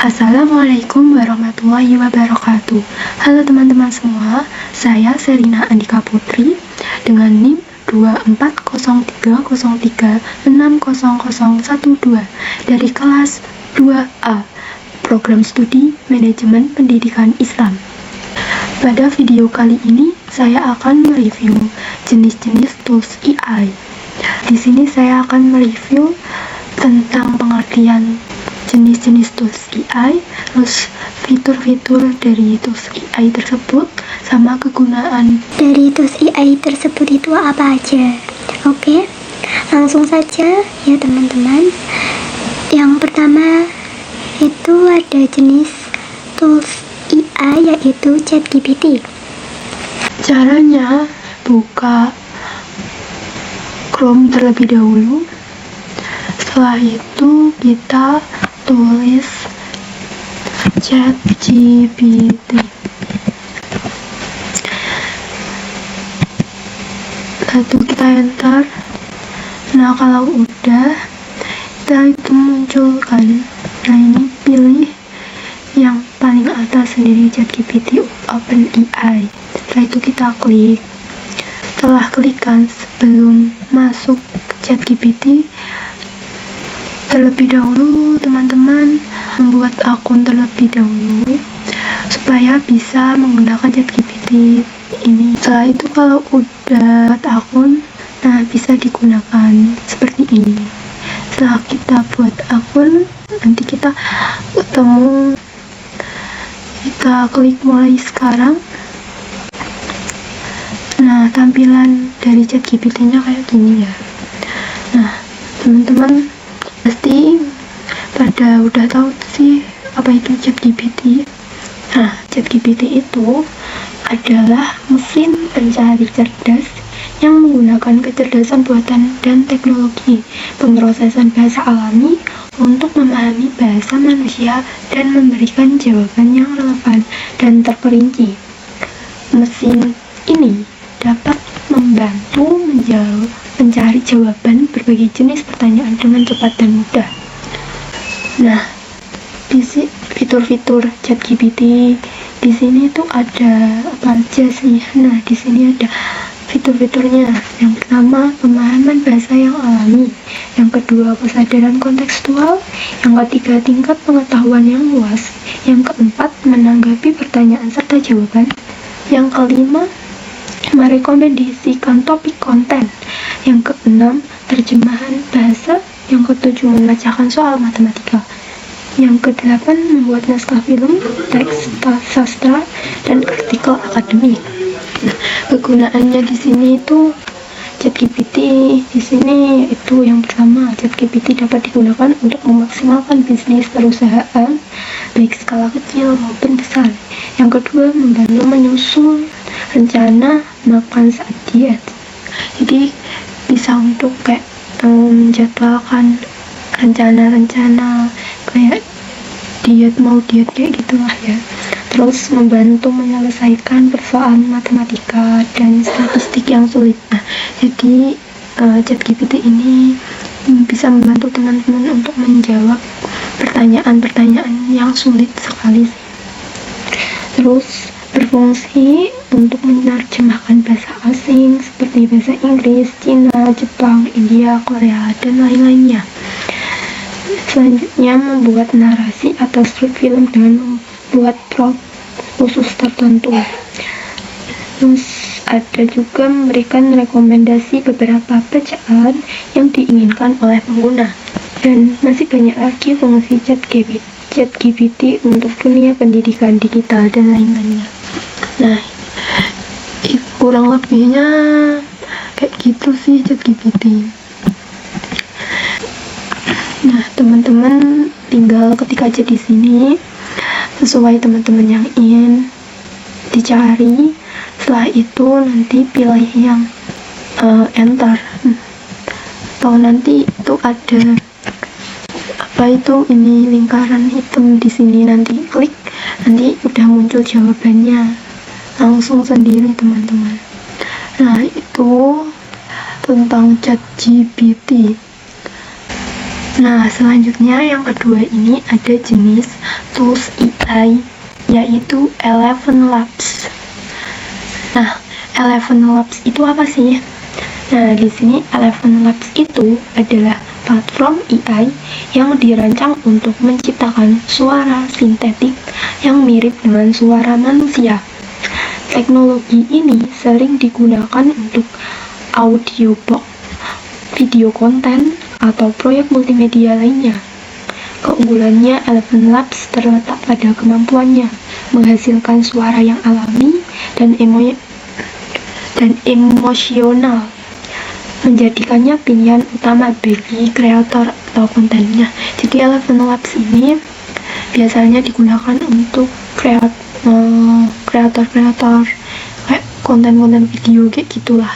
Assalamualaikum warahmatullahi wabarakatuh. Halo teman-teman semua, saya Selina Andika Putri dengan NIM 240303600012 dari kelas 2A, Program Studi Manajemen Pendidikan Islam. Pada video kali ini, saya akan mereview jenis-jenis tools AI. Di sini saya akan mereview tentang pengertian jenis-jenis tools AI, terus fitur-fitur dari tools AI tersebut, sama kegunaan dari tools AI tersebut itu apa aja. Oke, langsung saja ya teman-teman. Yang pertama itu ada jenis tools AI yaitu ChatGPT. Caranya, buka Chrome terlebih dahulu. Setelah itu kita tulis ChatGPT. Lalu kita enter. Nah, kalau udah, kita itu munculkan. Nah, ini pilih yang paling atas sendiri, ChatGPT OpenAI. Setelah itu kita klik. Setelah klikan, sebelum masuk ChatGPT, terlebih dahulu teman-teman membuat akun terlebih dahulu supaya bisa menggunakan ChatGPT ini. Setelah itu kalau udah buat akun, nah bisa digunakan seperti ini. Setelah kita buat akun, nanti kita ketemu, kita klik mulai sekarang. Nah, tampilan dari ChatGPT-nya kayak gini ya. Nah, teman-teman pasti pada udah tahu sih apa itu ChatGPT. Nah, ChatGPT itu adalah mesin pencari cerdas yang menggunakan kecerdasan buatan dan teknologi pemrosesan bahasa alami untuk memahami bahasa manusia dan memberikan jawaban yang relevan dan terperinci. Mesin ini dapat membantu mencari jawaban berbagai jenis pertanyaan dengan cepat dan mudah. Nah, di fitur-fitur ChatGPT di sini tuh ada apa aja sih? Nah, di sini ada fitur-fiturnya. Yang pertama, pemahaman bahasa yang alami. Yang kedua, kesadaran kontekstual. Yang ketiga, tingkat pengetahuan yang luas. Yang keempat, menanggapi pertanyaan serta jawaban. Yang kelima, merekomendasikan topik konten. Yang keenam, terjemahan bahasa. Yang ketujuh, memecahkan soal matematika. Yang kedelapan, membuat naskah film, teks sastra, dan artikel akademik. Nah, kegunaannya di sini itu ChatGPT di sini itu yang pertama, ChatGPT dapat digunakan untuk memaksimalkan bisnis perusahaan baik skala kecil maupun besar. Yang kedua, membantu menyusun rencana makan saat diet. Jadi bisa untuk kayak menjadwalkan rencana-rencana kayak mau diet kayak gitulah ya. Terus membantu menyelesaikan persoalan matematika dan statistik yang sulit. Nah, jadi ChatGPT ini bisa membantu teman-teman untuk menjawab pertanyaan-pertanyaan yang sulit sekali sih. Terus berfungsi untuk menerjemahkan bahasa asing seperti bahasa Inggris, Cina, Jepang, India, Korea, dan lain-lainnya. Selanjutnya, membuat narasi atau strip film dengan membuat plot khusus tertentu. Terus ada juga memberikan rekomendasi beberapa bacaan yang diinginkan oleh pengguna. Dan masih banyak lagi fungsi ChatGPT untuk dunia pendidikan digital dan lain-lainnya. Nah, kurang lebihnya kayak gitu sih ChatGPT. Nah, teman-teman tinggal ketik aja di sini sesuai teman-teman yang ingin dicari. Setelah itu nanti pilih yang enter. Atau nanti itu ada apa itu ini lingkaran hitam di sini, nanti klik, nanti udah muncul jawabannya langsung sendiri teman-teman. Nah, itu tentang ChatGPT. Nah, selanjutnya yang kedua ini ada jenis tools AI, yaitu Eleven Labs. Nah, Eleven Labs itu apa sih? Nah, di sini Eleven Labs itu adalah platform AI yang dirancang untuk menciptakan suara sintetik yang mirip dengan suara manusia. Teknologi ini sering digunakan untuk audiobook, video konten, atau proyek multimedia lainnya. Keunggulannya Eleven Labs terletak pada kemampuannya menghasilkan suara yang alami dan emosional, menjadikannya pilihan utama bagi kreator atau kontennya. Jadi Eleven Labs ini biasanya digunakan untuk kreator-kreator kayak konten-konten video kayak gitulah.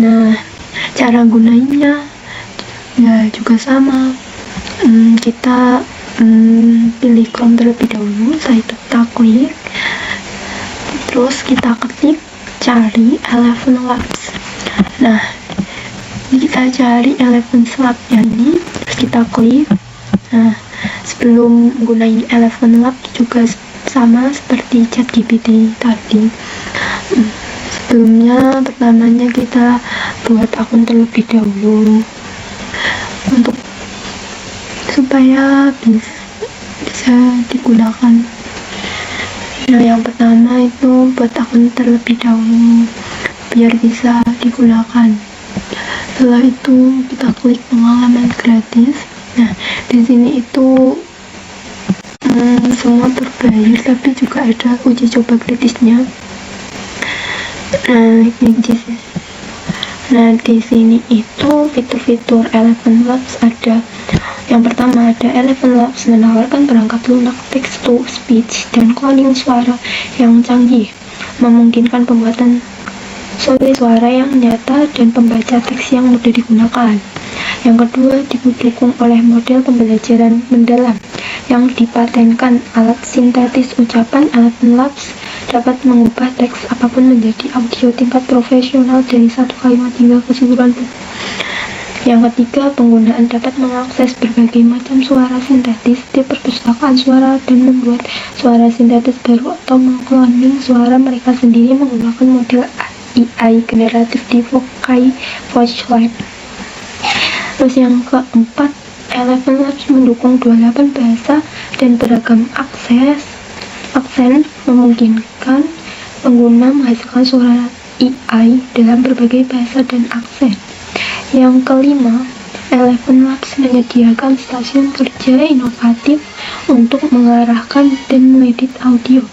Nah, cara gunainnya ya juga sama. Kita pilih Chrome terlebih dahulu, setelah itu kita klik, terus kita ketik cari Eleven Labs. Nah, kita cari Eleven Labs ini, terus kita klik. Nah, sebelum gunain Eleven Labs juga sama seperti ChatGPT tadi. Sebelumnya, pertamanya kita buat akun terlebih dahulu untuk supaya bisa digunakan. Nah, yang pertama itu buat akun terlebih dahulu biar bisa digunakan. Setelah itu kita klik pengalaman gratis. Nah, di sini itu semua berbayar, tapi juga ada uji coba gratisnya. Nah, di sini itu fitur-fitur Eleven Labs ada. Yang pertama ada Eleven Labs menawarkan perangkat lunak text to speech dan cloning suara yang canggih, memungkinkan pembuatan suara yang nyata dan pembaca teks yang mudah digunakan. Yang kedua, didukung oleh model pembelajaran mendalam yang dipatenkan. Alat sintetis ucapan Eleven Labs dapat mengubah teks apapun menjadi audio tingkat profesional dari satu kalimat hingga keseluruhan buku. Yang ketiga, penggunaan dapat mengakses berbagai macam suara sintetis di perpustakaan suara dan membuat suara sintetis baru atau mengcloning suara mereka sendiri menggunakan model AI generatif di Vokai Voice Lab. Terus yang keempat, Eleven Labs mendukung 28 bahasa dan beragam aksen, memungkinkan pengguna menghasilkan suara AI dalam berbagai bahasa dan aksen. Yang kelima, Eleven Labs menyediakan stasiun kerja inovatif untuk mengarahkan dan mengedit audio,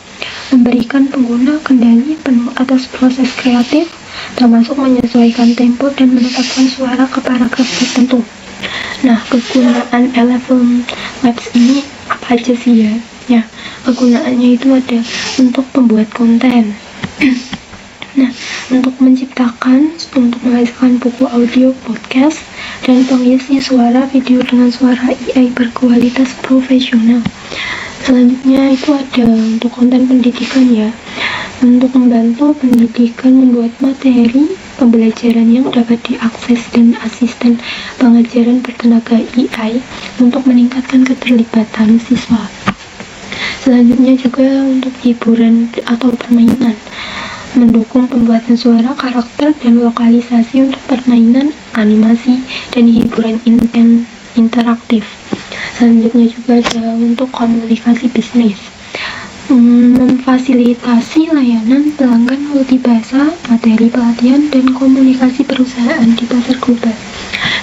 memberikan pengguna kendali penuh atas proses kreatif, termasuk menyesuaikan tempo dan menetapkan suara ke paragraf tertentu. Nah, kegunaan Eleven Labs ini apa aja sih ya? Ya, kegunaannya itu ada untuk pembuat konten. Nah, untuk menghasilkan buku audio, podcast, dan pengisi suara video dengan suara AI berkualitas profesional. Selanjutnya itu ada untuk konten pendidikan ya, untuk membantu pendidikan membuat materi pembelajaran yang dapat diakses dan asisten pengajaran bertenaga AI untuk meningkatkan keterlibatan siswa. Selanjutnya juga untuk hiburan atau permainan, mendukung pembuatan suara, karakter, dan lokalisasi untuk permainan, animasi, dan hiburan interaktif. Selanjutnya juga ada untuk komunikasi bisnis, memfasilitasi layanan pelanggan multibahasa, materi pelatihan, dan komunikasi perusahaan di pasar global.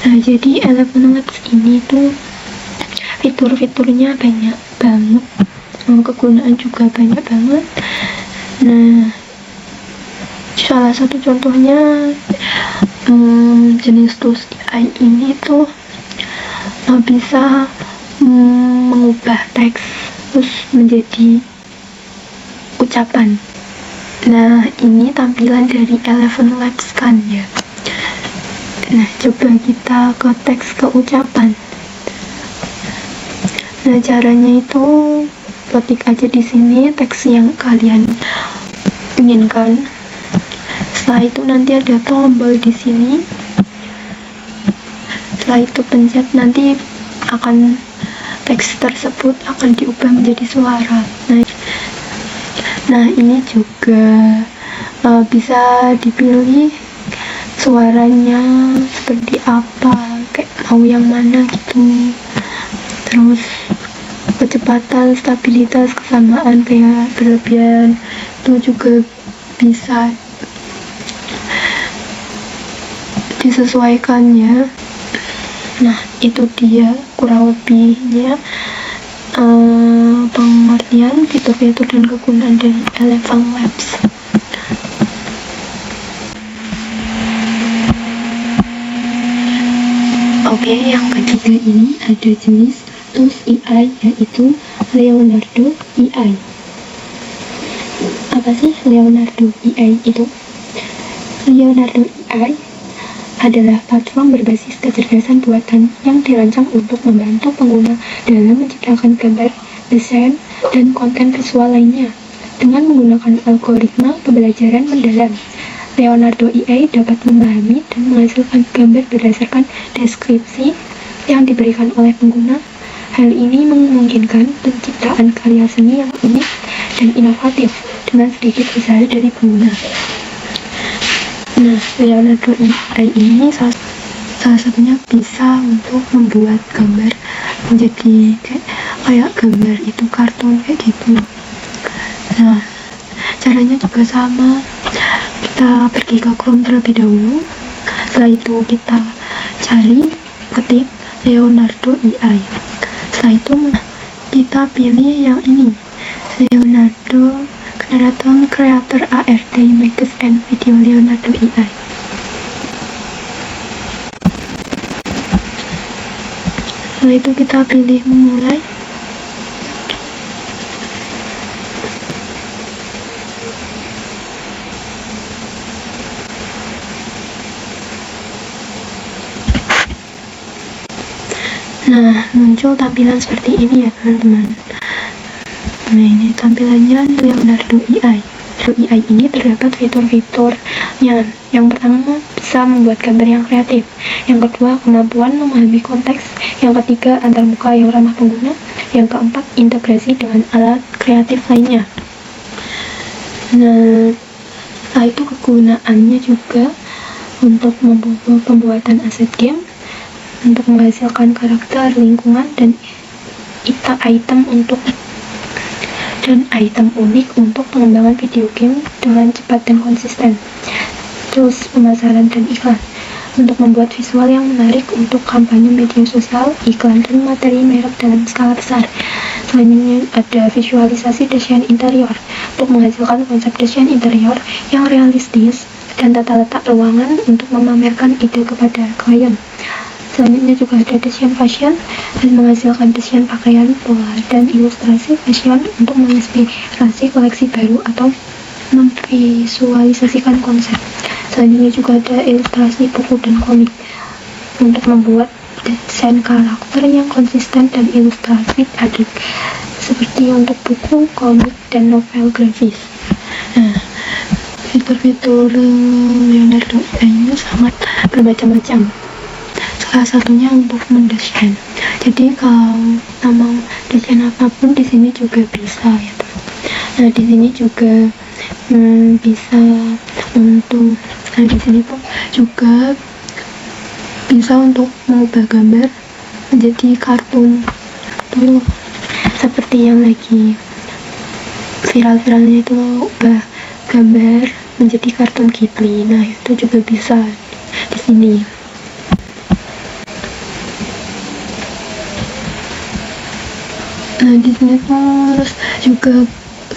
Nah, jadi Eleven Labs ini tuh fitur-fiturnya banyak banget, kegunaan juga banyak banget. Nah, salah satu contohnya jenis tools AI ini tuh bisa mengubah teks terus menjadi ucapan. Nah, ini tampilan dari Eleven Labs kan ya. Nah, coba kita ke teks ke ucapan. Nah, caranya itu ketik aja di sini teks yang kalian inginkan. Setelah itu nanti ada tombol di sini. Setelah itu pencet, nanti akan teks tersebut akan diubah menjadi suara. Nah ini juga bisa dipilih suaranya seperti apa, kayak mau yang mana gitu. Terus kecepatan, stabilitas, kesamaan, kayak berlebihan itu juga bisa disesuaikan ya. Nah itu dia kurang lebihnya pengertian fitur-fitur dan kegunaan dari Elephant Labs. Oke, yang ketiga ini ada jenis tools AI, yaitu Leonardo AI. Apa sih Leonardo AI itu? Leonardo AI adalah platform berbasis kecerdasan buatan yang dirancang untuk membantu pengguna dalam menciptakan gambar, desain, dan konten visual lainnya. Dengan menggunakan algoritma pembelajaran mendalam, Leonardo AI dapat memahami dan menghasilkan gambar berdasarkan deskripsi yang diberikan oleh pengguna. Hal ini memungkinkan penciptaan karya seni yang unik dan inovatif dengan sedikit usaha dari pengguna. Nah, Leonardo AI ini salah satunya bisa untuk membuat gambar menjadi kayak gambar itu kartun kayak gitu. Nah, caranya juga sama. Kita pergi ke Chrome terlebih dahulu. Setelah itu kita ketik Leonardo AI. Setelah itu kita pilih yang ini, Leonardo Generator Creator ART Images and Video Leonardo AI. Setelah itu kita pilih memulai. Nah, muncul tampilan seperti ini ya teman-teman. Nah, ini tampilannya Leonardo AI. Leonardo AI ini terdapat fitur-fiturnya. Yang pertama, bisa membuat gambar yang kreatif. Yang kedua, kemampuan memahami konteks. Yang ketiga, antarmuka yang ramah pengguna. Yang keempat, integrasi dengan alat kreatif lainnya. Nah, setelah itu kegunaannya juga untuk pembuatan aset game, untuk menghasilkan karakter, lingkungan, dan item unik untuk pengembangan video game dengan cepat dan konsisten. Terus pemasaran dan iklan, untuk membuat visual yang menarik untuk kampanye media sosial, iklan, dan materi merek dalam skala besar. Selanjutnya ada visualisasi desain interior, untuk menghasilkan konsep desain interior yang realistis dan tata letak ruangan untuk memamerkan ide kepada klien. Selanjutnya juga ada desain fashion dan menghasilkan desain pakaian, pola, dan ilustrasi fashion untuk menginspirasi koleksi baru atau memvisualisasikan konsep. Selanjutnya juga ada ilustrasi buku dan komik untuk membuat desain karakter yang konsisten dan ilustratif adik seperti untuk buku, komik, dan novel grafis. Nah, fitur-fitur Leonardo AI ini sangat bermacam-macam. Salah satunya untuk mendesain. Jadi kalau mau desain apapun di sini juga bisa ya. Nah, di sini juga bisa untuk di sini pun juga bisa untuk mengubah gambar menjadi kartun. Tuh, seperti yang lagi viral-viralnya itu ubah gambar menjadi kartun Ghibli. Nah, itu juga bisa di sini. Nah, di sini terus juga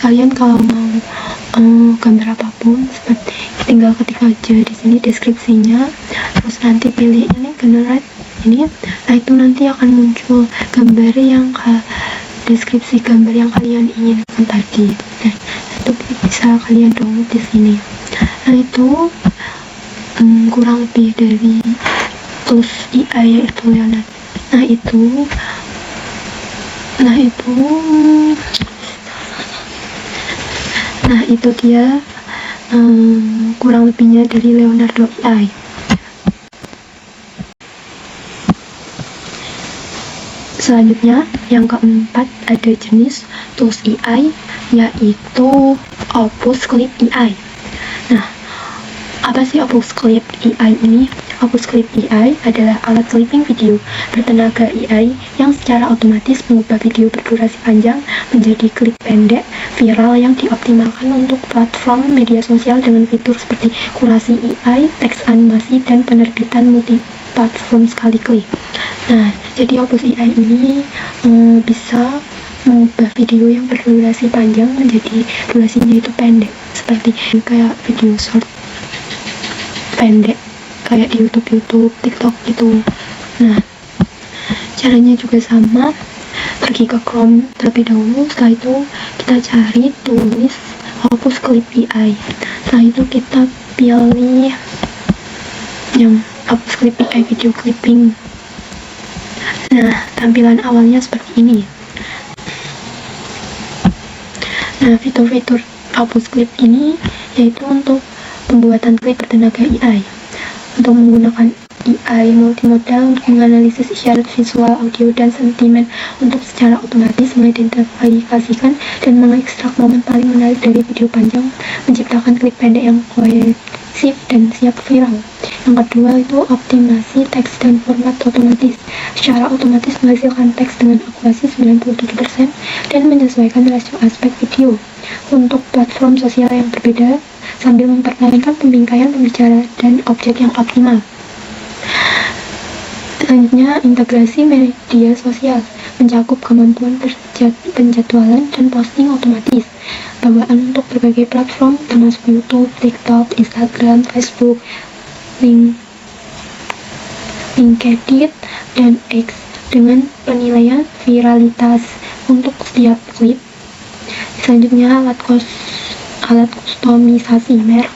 kalian kalau mau gambar apapun seperti tinggal ketik aja di sini deskripsinya, terus nanti pilih ini generate ini. Nah, itu nanti akan muncul gambar yang deskripsi gambar yang kalian inginkan tadi. Nah, itu bisa kalian download di sini. Nah, itu kurang lebih dari tools AI yaitu Leonardo. Nah itu dia kurang lebihnya dari Leonardo AI. Selanjutnya, yang keempat ada jenis tools AI, yaitu Opus Clip AI. Nah, apa sih Opus Clip AI ini? Opus Clip AI adalah alat clipping video bertenaga AI yang secara otomatis mengubah video berdurasi panjang menjadi klip pendek viral yang dioptimalkan untuk platform media sosial dengan fitur seperti kurasi AI, teks animasi, dan penerbitan multi-platform sekali. Nah, jadi Opus AI ini bisa mengubah video yang berdurasi panjang menjadi durasinya itu pendek, seperti kayak video short pendek kayak di YouTube, TikTok gitu. Nah, caranya juga sama. Pergi ke Chrome terlebih dahulu, setelah itu kita cari tulis Opus Clip AI. Setelah itu kita pilih yang Opus Clip AI video clipping. Nah, tampilan awalnya seperti ini. Nah, fitur-fitur Opus Clip ini yaitu untuk pembuatan klip bertenaga AI. Untuk menggunakan AI multimodal untuk menganalisis isyarat visual, audio, dan sentimen untuk secara otomatis mengidentifikasikan dan mengekstrak momen paling menarik dari video panjang, menciptakan klip pendek yang kohesif dan siap viral. Yang kedua itu optimasi teks dan format otomatis. Secara otomatis menghasilkan teks dengan akurasi 97% dan menyesuaikan rasio aspek video untuk platform sosial yang berbeda sambil mempertahankan pembingkaian pembicara dan objek yang optimal. Selanjutnya, integrasi media sosial mencakup kemampuan penjadwalan dan posting otomatis, bawaan untuk berbagai platform termasuk YouTube, TikTok, Instagram, Facebook, LinkedIn, dan X dengan penilaian viralitas untuk setiap klip. Selanjutnya, alat kustomisasi merek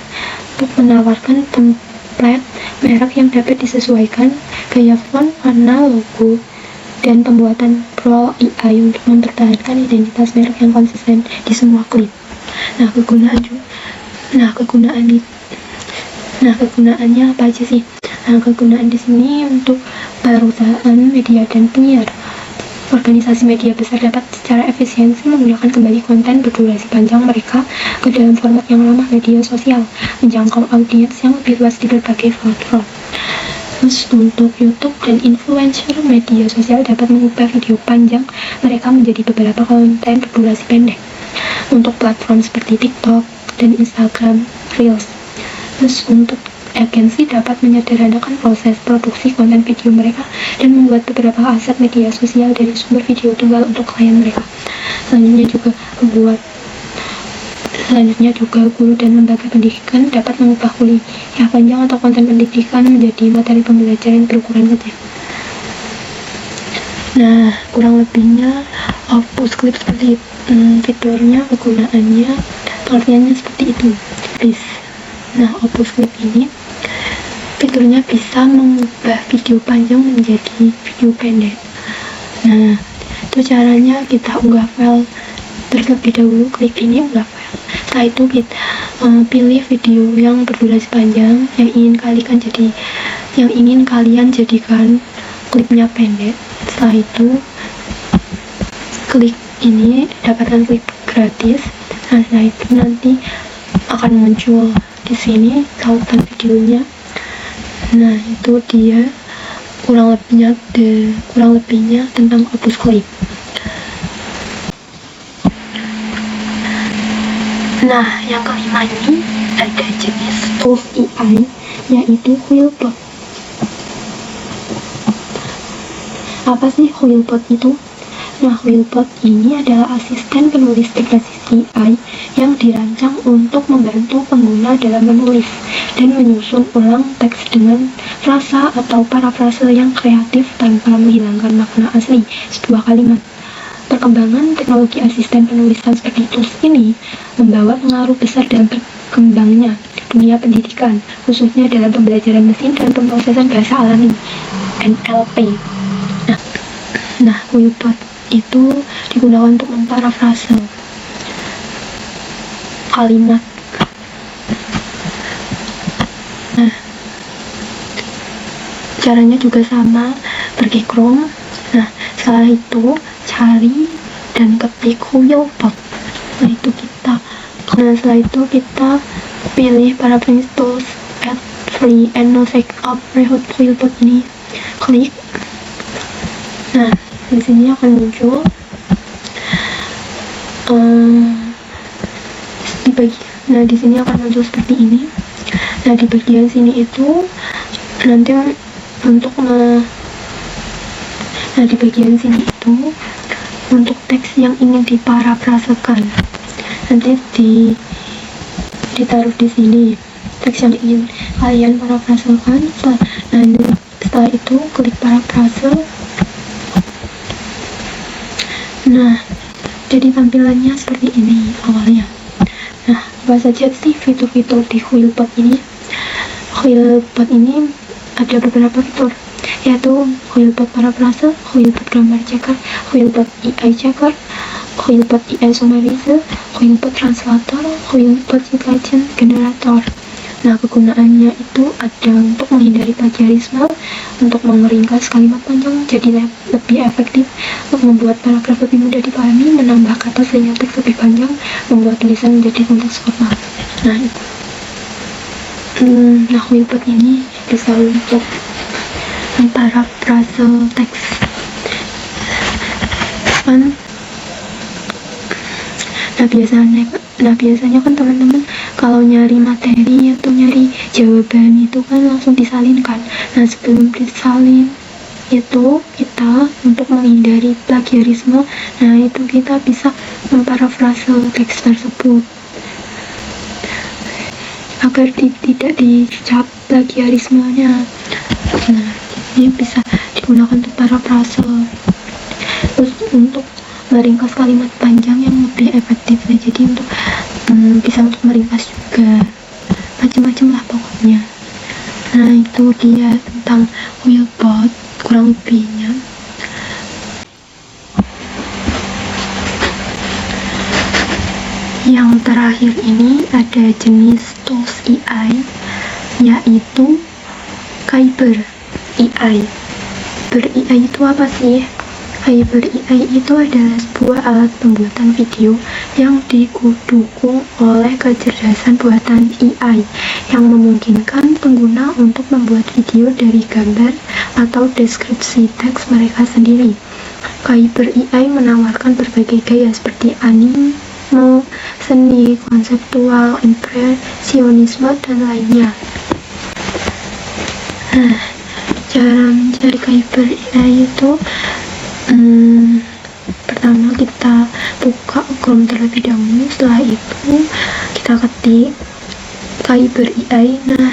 untuk menawarkan template merek yang dapat disesuaikan, gaya font, warna, logo, dan pembuatan Pro AI untuk mempertahankan identitas merek yang konsisten di semua klip. Kegunaannya apa aja sih? Nah, kegunaan di sini untuk perusahaan media dan penyiar. Organisasi media besar dapat secara efisiensi menggunakan kembali konten berdurasi panjang mereka ke dalam format yang ramah media sosial, menjangkau audiens yang lebih luas di berbagai platform. Terus untuk YouTube dan influencer, media sosial dapat mengubah video panjang mereka menjadi beberapa konten berdurasi pendek untuk platform seperti TikTok dan Instagram Reels. Terus untuk agensi dapat menyederhanakan proses produksi konten video mereka dan membuat beberapa aset media sosial dari sumber video tunggal untuk klien mereka. Selanjutnya juga guru dan lembaga pendidikan dapat mengubah kuliah panjang atau konten pendidikan menjadi materi pembelajaran berukuran kecil. Nah, kurang lebihnya Opus Clip seperti fiturnya, kegunaannya, pengertiannya seperti itu. Nah, Opus Clip ini fiturnya bisa mengubah video panjang menjadi video pendek. Nah, itu caranya. Kita unggah file terlebih dahulu, klik ini unggah file. Setelah itu kita pilih video yang berdurasi panjang yang ingin kalian jadikan klipnya pendek. Setelah itu klik ini, dapatkan klip gratis. Nah, setelah itu nanti akan muncul di sini tautan videonya. Nah, itu dia kurang lebihnya tentang Opus Clip. Nah, yang kelima ini ada jenis tools AI, yaitu Wheelbot. Apa sih Wheelbot itu? Nah, Wheelbot ini adalah asisten penulis berbasis AI yang dirancang untuk membantu pengguna dalam menulis dan menyusun ulang teks dengan frasa atau parafrase yang kreatif tanpa menghilangkan makna asli sebuah kalimat. Perkembangan teknologi asisten penulisan seperti tools ini membawa pengaruh besar dalam berkembangnya dunia pendidikan, khususnya dalam pembelajaran mesin dan pemrosesan bahasa alami (NLP). Nah, Wheelbot itu digunakan untuk memparafrase kalimat. Nah, caranya juga sama, pergi Chrome. Nah, Setelah itu cari dan ketik Huilbot. Setelah itu kita pilih Paraphrase Tools, Add Free and No Setup Rehoot Huilbot ini, klik. Nah, di sini akan muncul di sini akan muncul seperti ini. Nah, di bagian sini itu nanti di bagian sini itu untuk teks yang ingin diparafrasekan nanti ditaruh di sini, teks yang ingin kalian parafrasekan. Setelah itu klik parafrase. Nah, jadi tampilannya seperti ini awalnya. Nah, apa saja sih fitur-fitur di Huilbot ini? Huilbot ini ada beberapa fitur, yaitu Huilbot Paraphrase, Huilbot Grammar Checker, Huilbot AI Checker, Huilbot AI Summarizer, Huilbot Translator, Huilbot Citation Generator. Nah, kegunaannya itu ada untuk menghindari plagiarisme, untuk mengeringkas kalimat panjang jadi lebih efektif, untuk membuat paragraf lebih mudah dipahami, menambah kata sehingga teks lebih panjang, membuat tulisan menjadi konteks formal. Nah, Huilbot ini bisa untuk memparafrase teks. Nah, biasanya kan teman-teman kalau nyari materi atau nyari jawaban itu kan langsung disalinkan. Nah, sebelum disalin itu kita untuk menghindari plagiarisme, nah itu kita bisa memparafrase teks tersebut agar tidak dicap plagiarismenya. Nah, ini bisa digunakan untuk parafrase, terus untuk meringkas kalimat panjang yang lebih efektif. Nah, jadi untuk bisa untuk meringkas juga, macam-macam lah pokoknya. Nah, itu dia tentang Huilbot kurang lebihnya. Yang terakhir ini ada jenis tools AI, yaitu Kyber AI. Kyber AI itu apa sih? Kyber AI itu adalah sebuah alat pembuatan video yang didukung oleh kecerdasan buatan AI yang memungkinkan pengguna untuk membuat video dari gambar atau deskripsi teks mereka sendiri. Kyber AI menawarkan berbagai gaya seperti anime, seni konseptual, impresionisme, dan lainnya. Nah, cara mencari Kyber AI itu pertama kita buka Chrome terlebih dahulu. Setelah itu kita ketik Kyber AI. Nah,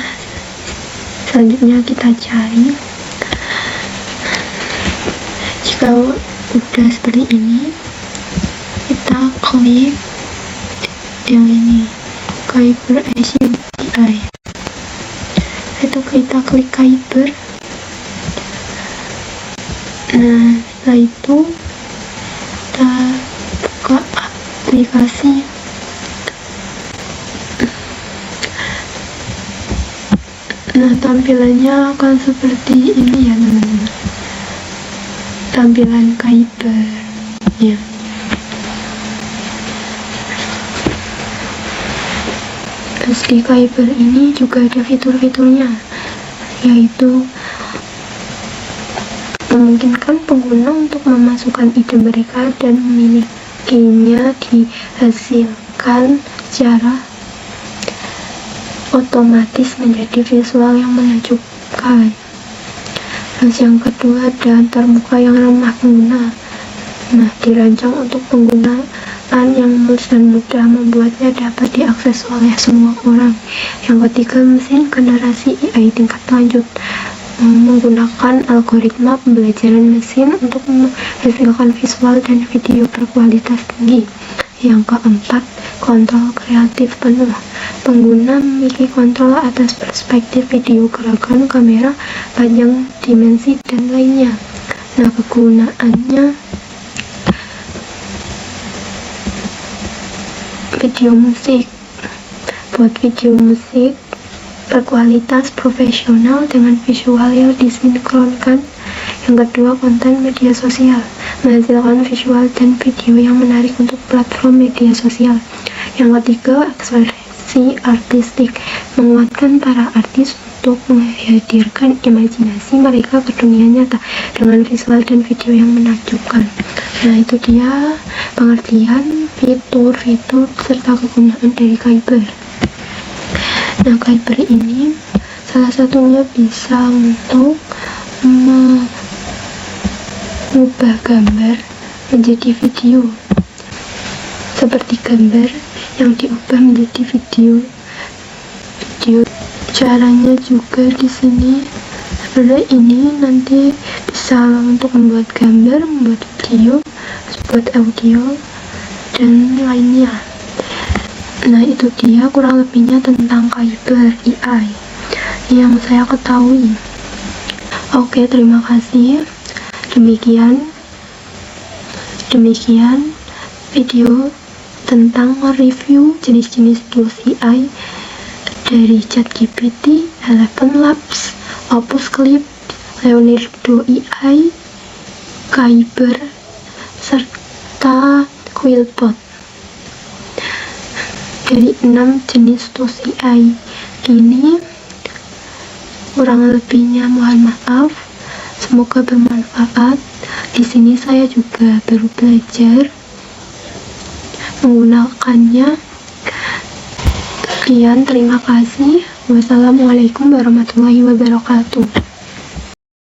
selanjutnya kita cari. Jika udah seperti ini, kita klik yang ini, Kyber AI. Itu kita klik Kyber. Nah, setelah itu kita buka aplikasi. Nah, tampilannya akan seperti ini ya teman-teman, tampilan Kyber ya. Terus di Kyber ini juga ada fitur-fiturnya, yaitu memungkinkan pengguna untuk memasukkan ide mereka dan memilikinya dihasilkan secara otomatis menjadi visual yang menakjubkan. Terus yang kedua ada antarmuka yang ramah pengguna. Nah, dirancang untuk penggunaan yang mulus dan mudah, membuatnya dapat diakses oleh semua orang. Yang ketiga, mesin generasi AI tingkat lanjut, menggunakan algoritma pembelajaran mesin untuk menghasilkan visual dan video berkualitas tinggi. Yang keempat, kontrol kreatif penuh. Pengguna memiliki kontrol atas perspektif video, gerakan kamera, panjang, dimensi, dan lainnya. Nah, kegunaannya video musik. Buat video musik berkualitas profesional dengan visual yang disinkronkan. Yang kedua, konten media sosial. menghasilkan visual dan video yang menarik untuk platform media sosial. Yang ketiga, ekspresi artistik, menguatkan para artis untuk menghadirkan imajinasi mereka ke dunia nyata dengan visual dan video yang menakjubkan. Nah, itu dia pengertian fitur-fitur serta kegunaan dari Kyber. Nah, Kyber ini salah satunya bisa untuk mengubah gambar menjadi video, seperti gambar yang diubah menjadi video. Caranya juga di sini sebenarnya ini nanti bisa untuk membuat gambar, membuat video, membuat audio dan lainnya. Nah, itu dia kurang lebihnya tentang Kyber AI yang saya ketahui. Oke, terima kasih. Demikian video tentang review jenis-jenis tools AI dari ChatGPT, Eleven Labs, Opus Clip, Leonardo AI, Kyber, serta Quillbot. Dari 6 jenis tools AI ini, kurang lebihnya mohon maaf. Semoga bermanfaat. Di sini saya juga baru belajar menggunakannya. Sekian, terima kasih. Wassalamualaikum warahmatullahi wabarakatuh.